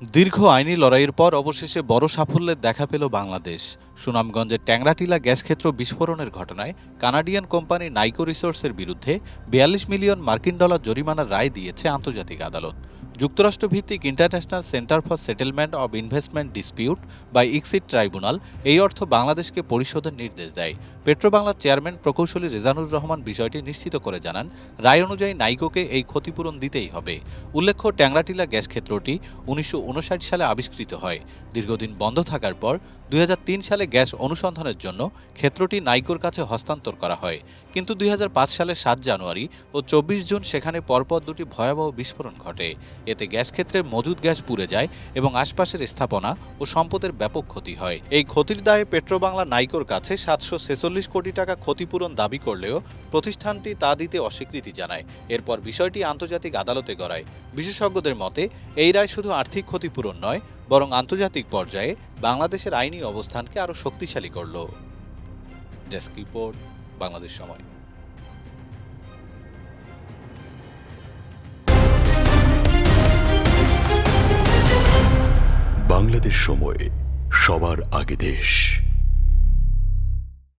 দীর্ঘ আইনি লড়াইয়ের পর অবশেষে বড় সাফল্যের দেখা পেল বাংলাদেশ। সুনামগঞ্জের ট্যাংরাটিলা গ্যাস ক্ষেত্র বিস্ফোরণের ঘটনায় কানাডিয়ান কোম্পানি নাইকো রিসোর্সের বিরুদ্ধে ৪২ মিলিয়ন মার্কিন ডলার জরিমানার রায় দিয়েছে আন্তর্জাতিক আদালত। যুক্তরাষ্ট্রভিত্তিক international centre for settlement of investment dispute বা ইকসিট ট্রাইব্যুনাল এই অর্থ বাংলাদেশকে পরিশোধের নির্দেশ দেয়। পেট্রোবাংলার চেয়ারম্যান প্রকৌশলী রেজানুর রহমান বিষয়টি নিশ্চিত করে জানান, রায় অনুযায়ী নাইকোকে এই ক্ষতিপূরণ দিতেই হবে। উল্লেখ্য, ট্যাংরাটিলা গ্যাস ক্ষেত্রটি ১৯৫৯ সালে আবিষ্কৃত হয়। দীর্ঘদিন বন্ধ থাকার পর ২০০৩ সালে গ্যাস অনুসন্ধানের জন্য ক্ষেত্রটি নাইকোর কাছে হস্তান্তর করা হয়। কিন্তু ২০০৫ সালের ৭ জানুয়ারি ও ২৪ জুন সেখানে পরপর দুটি ভয়াবহ বিস্ফোরণ ঘটে। এতে গ্যাস ক্ষেত্রে মজুদ গ্যাস পুড়ে যায় এবং আশপাশের স্থাপনা ও সম্পদের ব্যাপক ক্ষতি হয়। এই ক্ষতির দায়ে পেট্রোবাংলা নাইকোর কাছে ৭৪৬ কোটি টাকা ক্ষতিপূরণ দাবি করলেও প্রতিষ্ঠানটি তা দিতে অস্বীকৃতি জানায়। এরপর বিষয়টি আন্তর্জাতিক আদালতে গড়ায়। বিশেষজ্ঞদের মতে, এই রায় শুধু আর্থিক ক্ষতিপূরণ নয়, বরং আন্তর্জাতিক পর্যায়ে বাংলাদেশের আইনি অবস্থানকে আরও শক্তিশালী করল। ডেস্ক রিপোর্ট, বাংলাদেশ সময়। বাংলাদেশ সময়, সবার আগে দেশ।